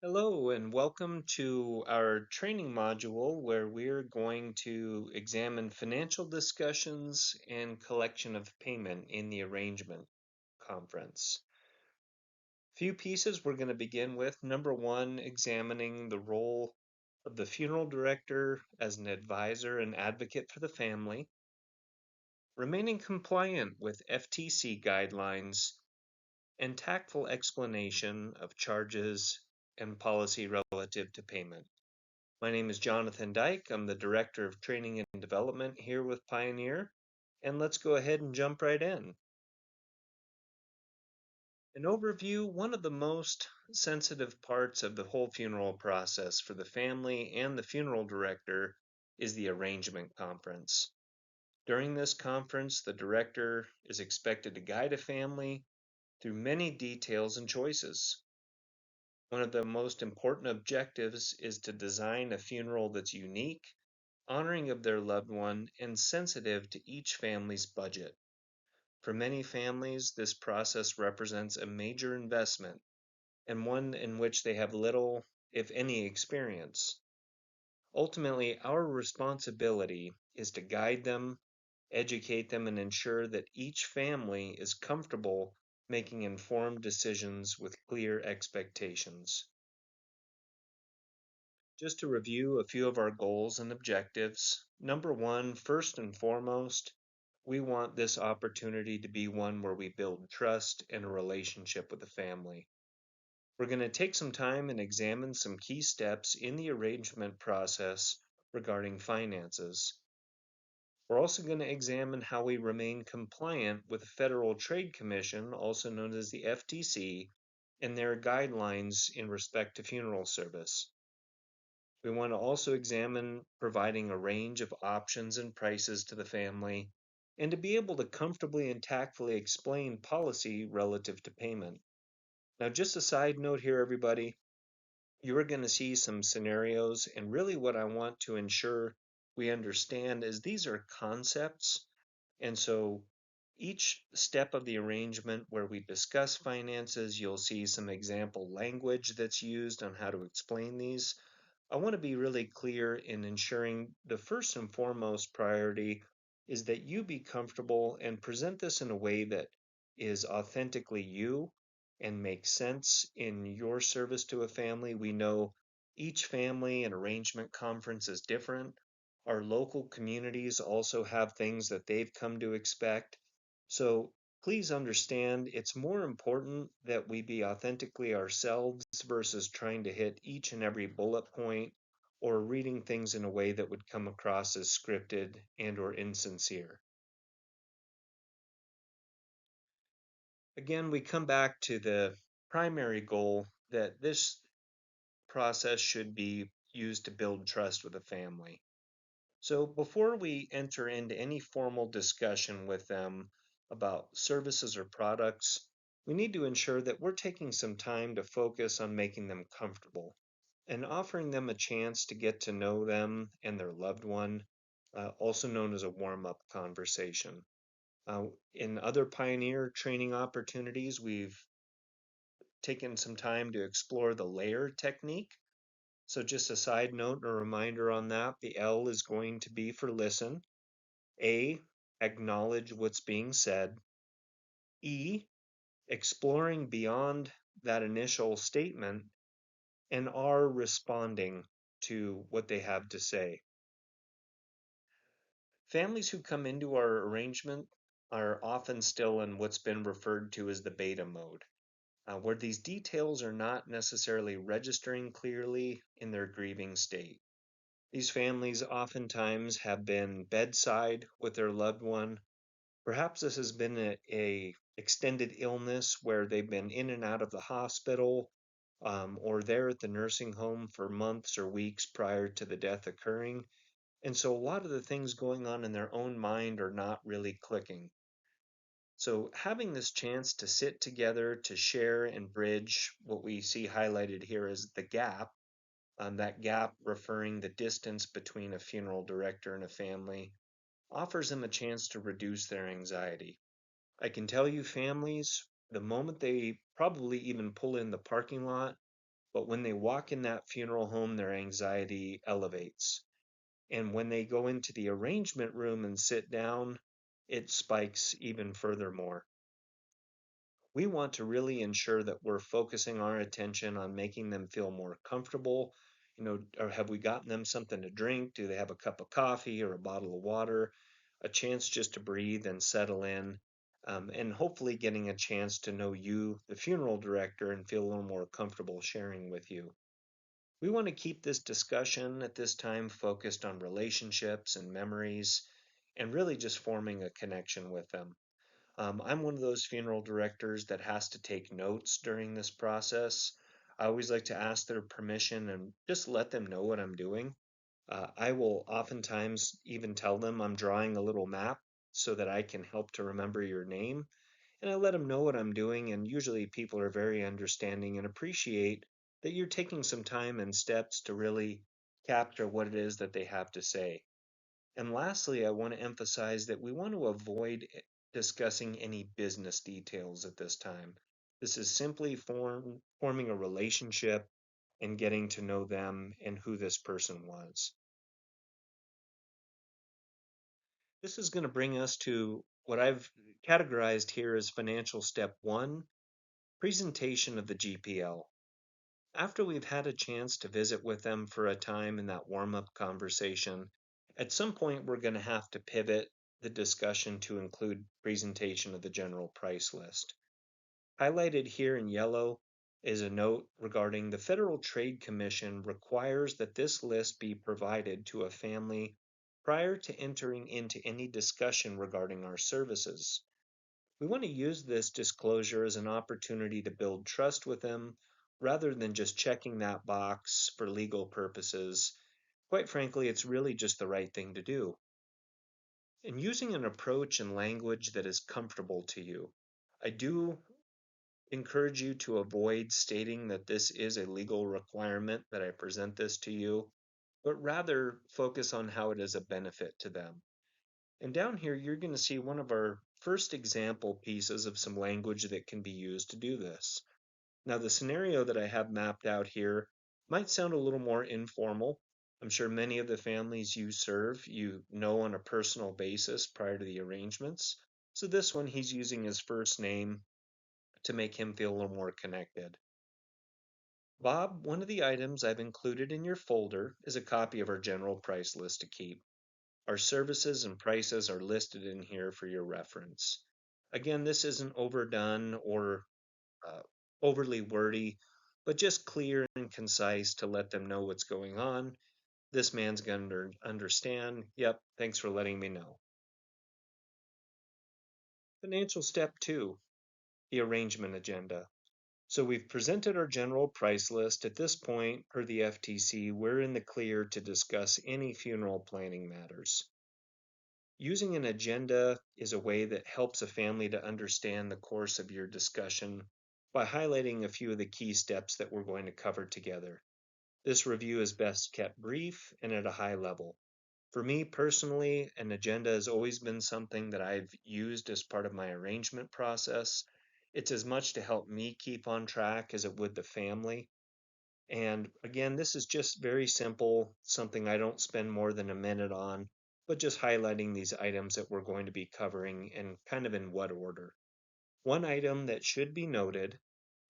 Hello, and welcome to our training module where we're going to examine financial discussions and collection of payment in the arrangement conference. Few pieces we're going to begin with. Number one, examining the role of the funeral director as an advisor and advocate for the family, remaining compliant with FTC guidelines, and tactful explanation of charges and policy relative to payment. My name is Jonathan Dyke. I'm the Director of Training and Development here with Pioneer. And let's go ahead and jump right in. An overview, one of the most sensitive parts of the whole funeral process for the family and the funeral director is the arrangement conference. During this conference, the director is expected to guide a family through many details and choices. One of the most important objectives is to design a funeral that's unique, honoring of their loved one, and sensitive to each family's budget. For many families, this process represents a major investment and one in which they have little, if any, experience. Ultimately, our responsibility is to guide them, educate them, and ensure that each family is comfortable making informed decisions with clear expectations. Just to review a few of our goals and objectives. Number one, first and foremost, we want this opportunity to be one where we build trust and a relationship with the family. We're going to take some time and examine some key steps in the arrangement process regarding finances. We're also going to examine how we remain compliant with the Federal Trade Commission, also known as the FTC, and their guidelines in respect to funeral service. We want to also examine providing a range of options and prices to the family, and to be able to comfortably and tactfully explain policy relative to payment. Now, just a side note here, everybody, you're going to see some scenarios, and really what I want to ensure we understand is these are concepts, and so each step of the arrangement where we discuss finances, you'll see some example language that's used on how to explain these. I want to be really clear in ensuring the first and foremost priority is that you be comfortable and present this in a way that is authentically you and makes sense in your service to a family. We know each family and arrangement conference is different. Our local communities also have things that they've come to expect. So please understand it's more important that we be authentically ourselves versus trying to hit each and every bullet point or reading things in a way that would come across as scripted and or insincere. Again, we come back to the primary goal that this process should be used to build trust with a family. So before we enter into any formal discussion with them about services or products, we need to ensure that we're taking some time to focus on making them comfortable and offering them a chance to get to know them and their loved one, also known as a warm-up conversation. In other Pioneer training opportunities, we've taken some time to explore the layer technique. So just a side note and a reminder on that, the L is going to be for listen. A, acknowledge what's being said. E, exploring beyond that initial statement. And R, responding to what they have to say. Families who come into our arrangement are often still in what's been referred to as the beta mode, where these details are not necessarily registering clearly in their grieving state. These families oftentimes have been bedside with their loved one. Perhaps this has been a extended illness where they've been in and out of the hospital, or there at the nursing home for months or weeks prior to the death occurring. And so a lot of the things going on in their own mind are not really clicking. So having this chance to sit together to share and bridge what we see highlighted here as the gap, that gap referring the distance between a funeral director and a family, offers them a chance to reduce their anxiety. I can tell you families, the moment they probably even pull in the parking lot, but when they walk in that funeral home, their anxiety elevates. And when they go into the arrangement room and sit down, it spikes even furthermore. We want to really ensure that we're focusing our attention on making them feel more comfortable. Or have we gotten them something to drink? Do they have a cup of coffee or a bottle of water? A chance just to breathe and settle in, and hopefully getting a chance to know you, the funeral director, and feel a little more comfortable sharing with you. We want to keep this discussion at this time focused on relationships and memories and really just forming a connection with them. I'm one of those funeral directors that has to take notes during this process. I always like to ask their permission and just let them know what I'm doing. I will oftentimes even tell them I'm drawing a little map so that I can help to remember your name. And I let them know what I'm doing, and usually people are very understanding and appreciate that you're taking some time and steps to really capture what it is that they have to say. And lastly, I want to emphasize that we want to avoid discussing any business details at this time. This is simply forming a relationship and getting to know them and who this person was. This is going to bring us to what I've categorized here as financial step one, presentation of the GPL. After we've had a chance to visit with them for a time in that warm up conversation, at some point we're going to have to pivot the discussion to include presentation of the general price list. Highlighted here in yellow is a note regarding the Federal Trade Commission requires that this list be provided to a family prior to entering into any discussion regarding our services. We want to use this disclosure as an opportunity to build trust with them rather than just checking that box for legal purposes. Quite frankly, it's really just the right thing to do. And using an approach and language that is comfortable to you. I do encourage you to avoid stating that this is a legal requirement that I present this to you, but rather focus on how it is a benefit to them. And down here, you're going to see one of our first example pieces of some language that can be used to do this. Now, the scenario that I have mapped out here might sound a little more informal. I'm sure many of the families you serve, you know on a personal basis prior to the arrangements. So this one, he's using his first name to make him feel a little more connected. Bob, one of the items I've included in your folder is a copy of our general price list to keep. Our services and prices are listed in here for your reference. Again, this isn't overdone or uh, overly wordy, but just clear and concise to let them know what's going on. This man's going to understand. Yep, thanks for letting me know. Financial step two, the arrangement agenda. So we've presented our general price list. At this point, per the FTC, we're in the clear to discuss any funeral planning matters. Using an agenda is a way that helps a family to understand the course of your discussion by highlighting a few of the key steps that we're going to cover together. This review is best kept brief and at a high level. For me personally, an agenda has always been something that I've used as part of my arrangement process. It's as much to help me keep on track as it would the family. And again, this is just very simple, something I don't spend more than a minute on, but just highlighting these items that we're going to be covering and kind of in what order. One item that should be noted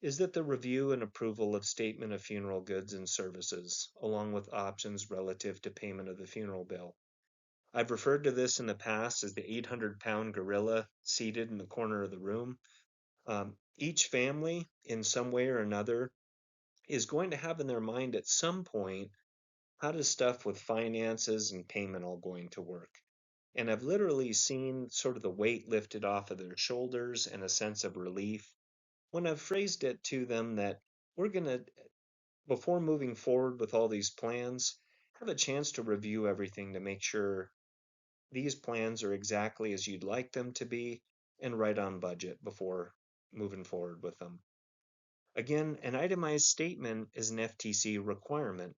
is that the review and approval of statement of funeral goods and services, along with options relative to payment of the funeral bill. I've referred to this in the past as the 800-pound gorilla seated in the corner of the room. Each family, in some way or another, is going to have in their mind at some point how does stuff with finances and payment all going to work. And I've literally seen sort of the weight lifted off of their shoulders and a sense of relief when I've phrased it to them that we're going to, before moving forward with all these plans, have a chance to review everything to make sure these plans are exactly as you'd like them to be and right on budget before moving forward with them. Again, an itemized statement is an FTC requirement,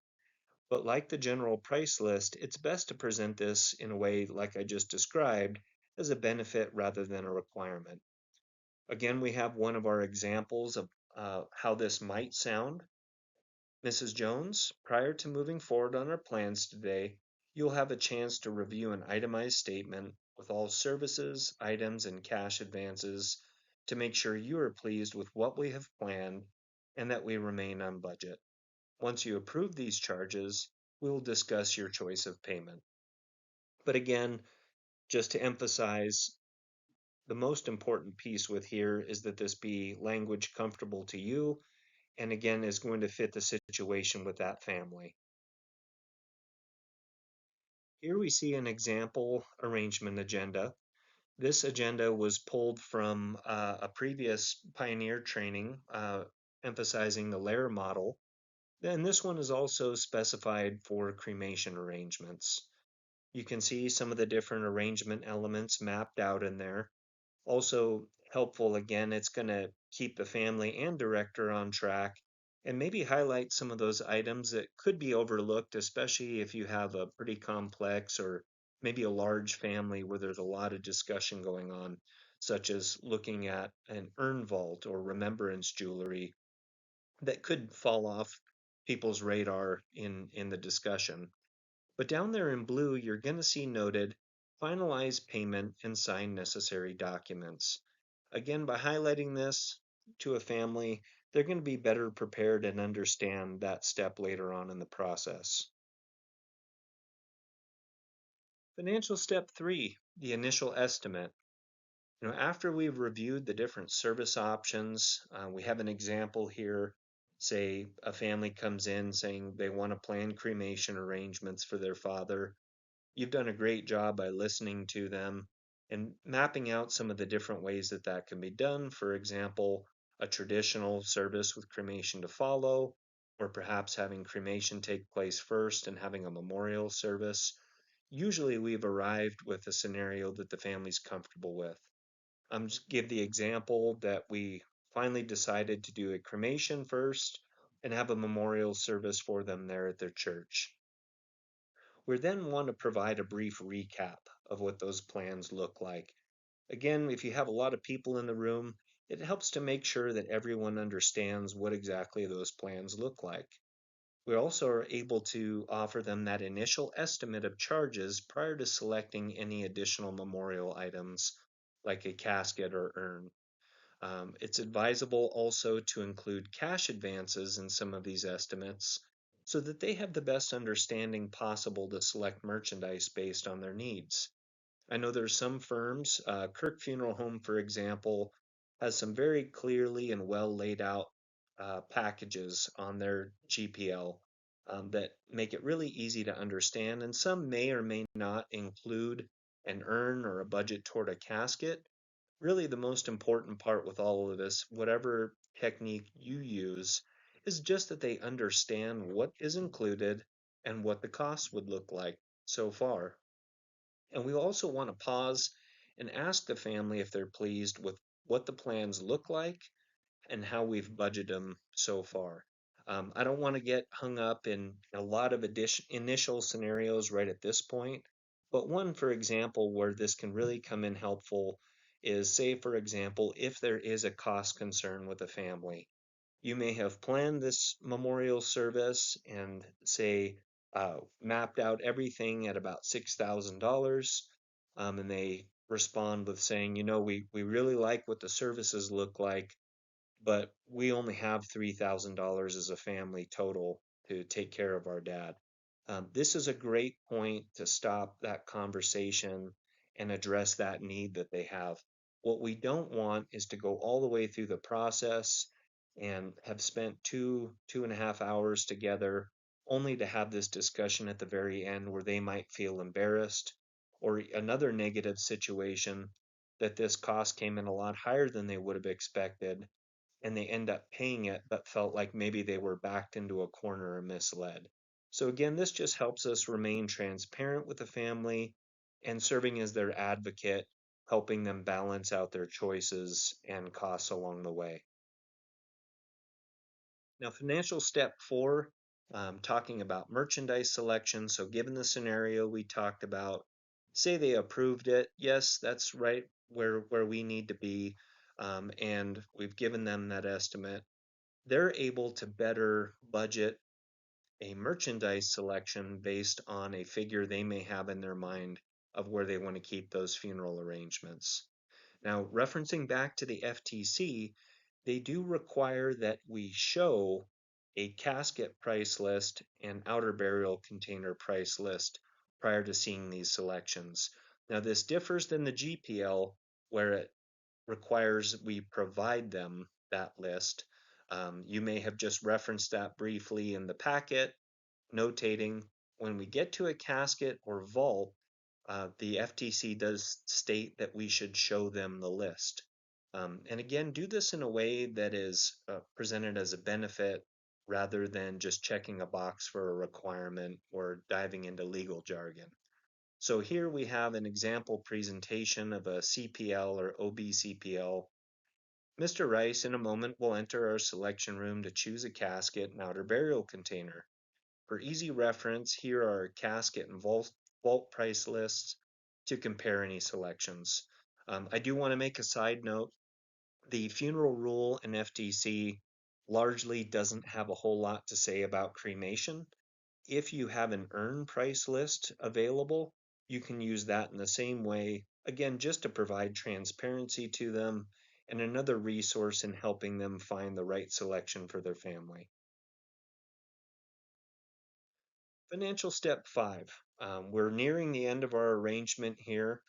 but like the general price list, it's best to present this in a way like I just described as a benefit rather than a requirement. Again, we have one of our examples of how this might sound. Mrs. Jones, prior to moving forward on our plans today, you'll have a chance to review an itemized statement with all services, items, and cash advances to make sure you are pleased with what we have planned and that we remain on budget. Once you approve these charges, we will discuss your choice of payment. But again, just to emphasize, the most important piece with here is that this be language comfortable to you and again is going to fit the situation with that family. Here we see an example arrangement agenda. This agenda was pulled from a previous Pioneer training emphasizing the layer model. Then this one is also specified for cremation arrangements. You can see some of the different arrangement elements mapped out in there. Also helpful, again, it's going to keep the family and director on track and maybe highlight some of those items that could be overlooked, especially if you have a pretty complex or maybe a large family where there's a lot of discussion going on, such as looking at an urn vault or remembrance jewelry that could fall off people's radar in the discussion. But down there in blue, you're going to see noted finalize payment and sign necessary documents. Again, by highlighting this to a family, they're going to be better prepared and understand that step later on in the process. Financial step 3, the initial estimate. After we've reviewed the different service options, we have an example here. Say a family comes in saying they want to plan cremation arrangements for their father. You've done a great job by listening to them and mapping out some of the different ways that that can be done. For example, a traditional service with cremation to follow, or perhaps having cremation take place first and having a memorial service. Usually, we've arrived with a scenario that the family's comfortable with. Just give the example that we finally decided to do a cremation first and have a memorial service for them there at their church. We then want to provide a brief recap of what those plans look like. Again, if you have a lot of people in the room, it helps to make sure that everyone understands what exactly those plans look like. We also are able to offer them that initial estimate of charges prior to selecting any additional memorial items like a casket or urn. It's advisable also to include cash advances in some of these estimates so that they have the best understanding possible to select merchandise based on their needs. I know there's some firms, Kirk Funeral Home, for example, has some very clearly and well laid out packages on their GPL that make it really easy to understand, and some may or may not include an urn or a budget toward a casket. Really, the most important part with all of this, whatever technique you use, is just that they understand what is included and what the cost would look like so far. And we also want to pause and ask the family if they're pleased with what the plans look like and how we've budgeted them so far. I don't want to get hung up in a lot of initial scenarios right at this point, but one, for example, where this can really come in helpful is say, for example, if there is a cost concern with a family. You may have planned this memorial service and say mapped out everything at about $6,000, and they respond with saying, we really like what the services look like, but we only have $3,000 as a family total to take care of our dad. This is a great point to stop that conversation and address that need that they have. What we don't want is to go all the way through the process and have spent 2.5 hours together only to have this discussion at the very end where they might feel embarrassed, or another negative situation that this cost came in a lot higher than they would have expected and they end up paying it, but felt like maybe they were backed into a corner or misled. So, again, this just helps us remain transparent with the family and serving as their advocate, helping them balance out their choices and costs along the way. Now, financial step 4, talking about merchandise selection. So, given the scenario we talked about, say they approved it. Yes, that's right where we need to be. And we've given them that estimate. They're able to better budget a merchandise selection based on a figure they may have in their mind of where they want to keep those funeral arrangements. Now, referencing back to the FTC, they do require that we show a casket price list and outer burial container price list prior to seeing these selections. Now, this differs than the GPL, where it requires we provide them that list. You may have just referenced that briefly in the packet, notating when we get to a casket or vault, the FTC does state that we should show them the list. And again, do this in a way that is presented as a benefit rather than just checking a box for a requirement or diving into legal jargon. So here we have an example presentation of a CPL or OBCPL. Mr. Rice in a moment will enter our selection room to choose a casket and outer burial container. For easy reference, here are casket and vault price lists to compare any selections. I do want to make a side note. The funeral rule in FTC largely doesn't have a whole lot to say about cremation. If you have an urn price list available, you can use that in the same way, again, just to provide transparency to them and another resource in helping them find the right selection for their family. Financial step five. We're nearing the end of our arrangement here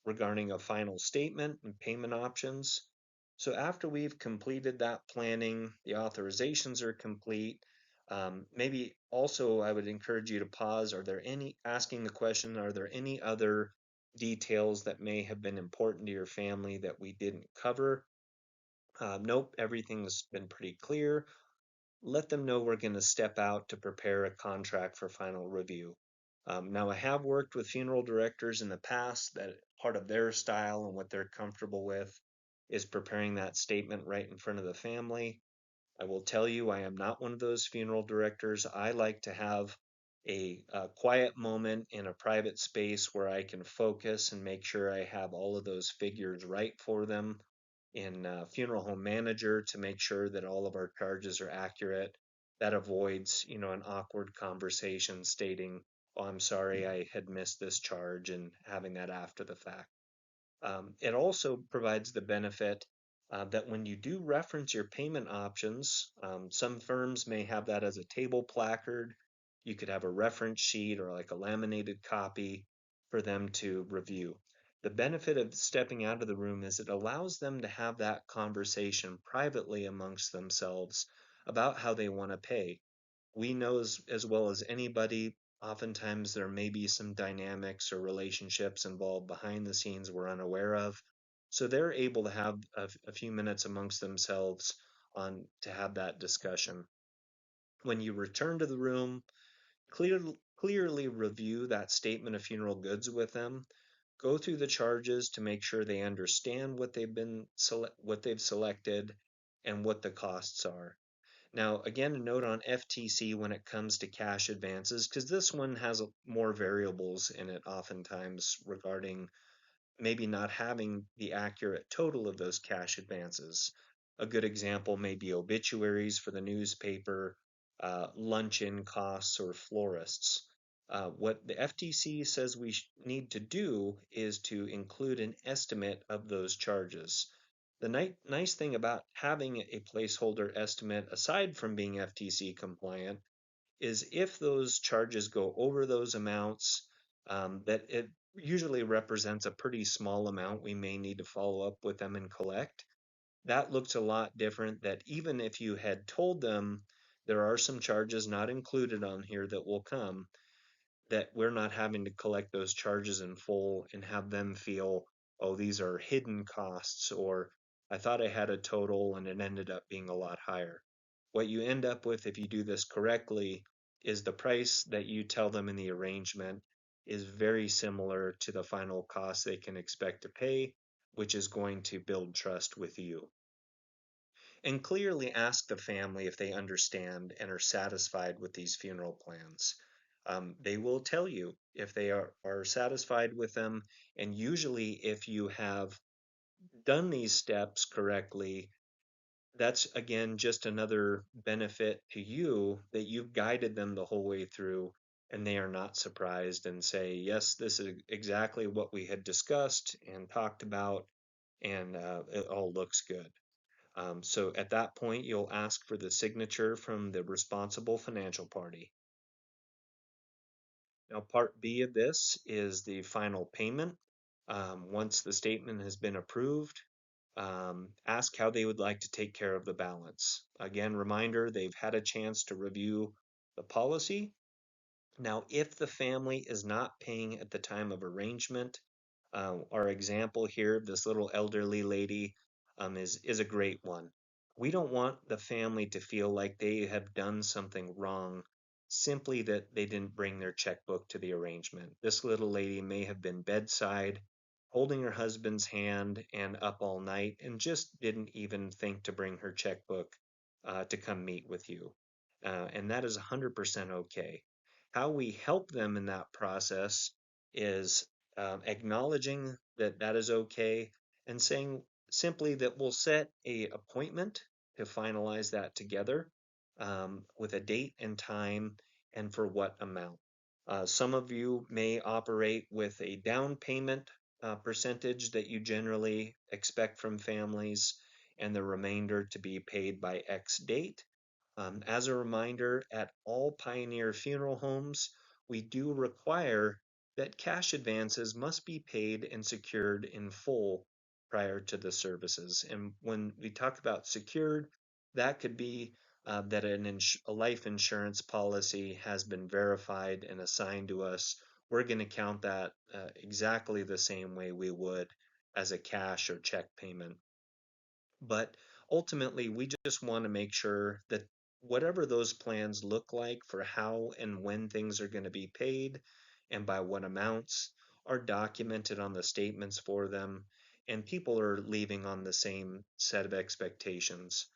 regarding a final statement and payment options. So after we've completed that planning, the authorizations are complete. Maybe also I would encourage you to pause. Are there any, asking the question, are there any other details that may have been important to your family that we didn't cover? Nope, everything's been pretty clear. Let them know we're going to step out to prepare a contract for final review. Now, I have worked with funeral directors in the past that part of their style and what they're comfortable with is preparing that statement right in front of the family. I will tell you, I am not one of those funeral directors. I like to have a quiet moment in a private space where I can focus and make sure I have all of those figures right for them in funeral home manager to make sure that all of our charges are accurate. That avoids, an awkward conversation stating, "Oh, I'm sorry, I had missed this charge," and having that after the fact. It also provides the benefit that when you do reference your payment options, some firms may have that as a table placard. You could have a reference sheet or like a laminated copy for them to review. The benefit of stepping out of the room is it allows them to have that conversation privately amongst themselves about how they want to pay. We know as well as anybody, oftentimes there may be some dynamics or relationships involved behind the scenes we're unaware of. So they're able to have a few minutes amongst themselves on to have that discussion. When you return to the room, clearly review that statement of funeral goods with them. Go through the charges to make sure they understand what they've selected and what the costs are. Now, again, a note on FTC when it comes to cash advances, because this one has more variables in it oftentimes regarding maybe not having the accurate total of those cash advances. A good example may be obituaries for the newspaper, luncheon costs, or florists. What the FTC says we need to do is to include an estimate of those charges. The nice thing about having a placeholder estimate, aside from being FTC compliant, is if those charges go over those amounts, that it usually represents a pretty small amount we may need to follow up with them and collect. That looks a lot different that even if you had told them there are some charges not included on here that will come, that we're not having to collect those charges in full and have them feel, oh, these are hidden costs, or I thought I had a total and it ended up being a lot higher. What you end up with if you do this correctly is the price that you tell them in the arrangement is very similar to the final cost they can expect to pay, which is going to build trust with you. And clearly ask the family if they understand and are satisfied with these funeral plans. They will tell you if they are satisfied with them. And usually, if you have done these steps correctly, That's again just another benefit to you that you've guided them the whole way through and they are not surprised and say, yes, this is exactly what we had discussed and talked about, and it all looks good. So at that point, you'll ask for the signature from the responsible financial party. Now, part B of this is the final payment. Once the statement has been approved, ask how they would like to take care of the balance. Again, reminder, they've had a chance to review the policy. Now, if the family is not paying at the time of arrangement, our example here, this little elderly lady, is a great one. We don't want the family to feel like they have done something wrong simply that they didn't bring their checkbook to the arrangement. This little lady may have been bedside, holding her husband's hand and up all night, and just didn't even think to bring her checkbook to come meet with you. And that is 100% okay. How we help them in that process is acknowledging that that is okay and saying simply that we'll set a appointment to finalize that together with a date and time and for what amount. Some of you may operate with a down payment percentage that you generally expect from families and the remainder to be paid by X date. As a reminder, at all Pioneer Funeral Homes, we do require that cash advances must be paid and secured in full prior to the services. And when we talk about secured, that could be that a life insurance policy has been verified and assigned to us. We're going to count that exactly the same way we would as a cash or check payment. But ultimately, we just want to make sure that whatever those plans look like for how and when things are going to be paid and by what amounts are documented on the statements for them, and people are leaving on the same set of expectations.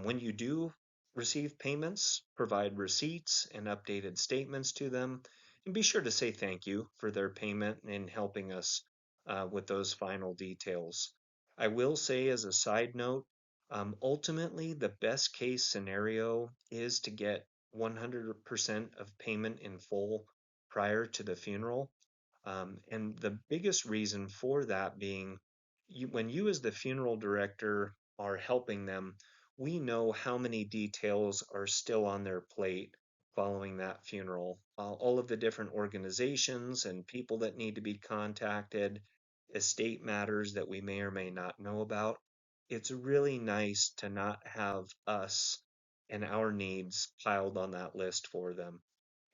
When you do receive payments, provide receipts and updated statements to them, and be sure to say thank you for their payment and helping us with those final details. I will say, as a side note, ultimately, the best case scenario is to get 100% of payment in full prior to the funeral. And the biggest reason for that being when you, as the funeral director, are helping them, we know how many details are still on their plate following that funeral. All of the different organizations and people that need to be contacted, estate matters that we may or may not know about. It's really nice to not have us and our needs piled on that list for them.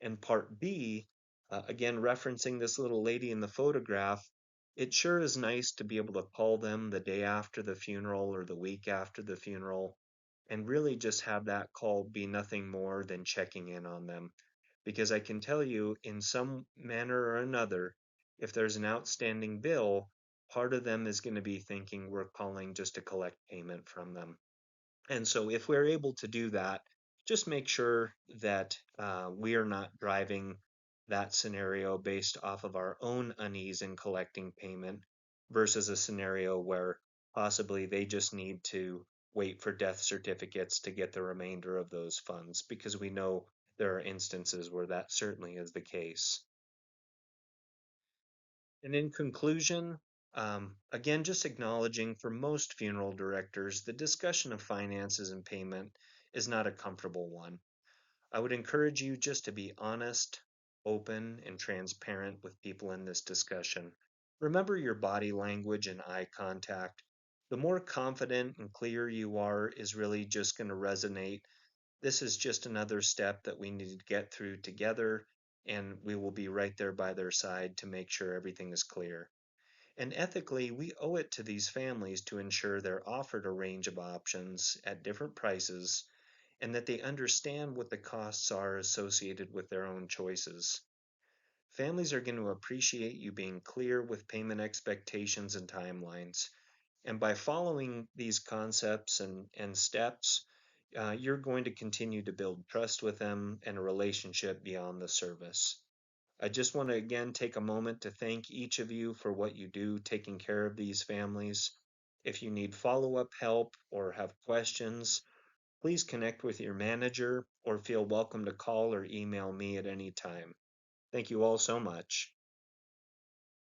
And part B, again, referencing this little lady in the photograph, it sure is nice to be able to call them the day after the funeral or the week after the funeral and really just have that call be nothing more than checking in on them. Because I can tell you, in some manner or another, if there's an outstanding bill, part of them is going to be thinking we're calling just to collect payment from them. And so, if we're able to do that, just make sure that we are not driving that scenario based off of our own unease in collecting payment versus a scenario where possibly they just need to wait for death certificates to get the remainder of those funds, because we know there are instances where that certainly is the case. And in conclusion, again, just acknowledging for most funeral directors, the discussion of finances and payment is not a comfortable one. I would encourage you just to be honest, open, and transparent with people in this discussion. Remember your body language and eye contact. The more confident and clear you are is really just going to resonate. This is just another step that we need to get through together, and we will be right there by their side to make sure everything is clear. And ethically, we owe it to these families to ensure they're offered a range of options at different prices and that they understand what the costs are associated with their own choices. Families are going to appreciate you being clear with payment expectations and timelines. And by following these concepts and steps, you're going to continue to build trust with them and a relationship beyond the service. I just want to again take a moment to thank each of you for what you do taking care of these families. If you need follow-up help or have questions, please connect with your manager or feel welcome to call or email me at any time. Thank you all so much.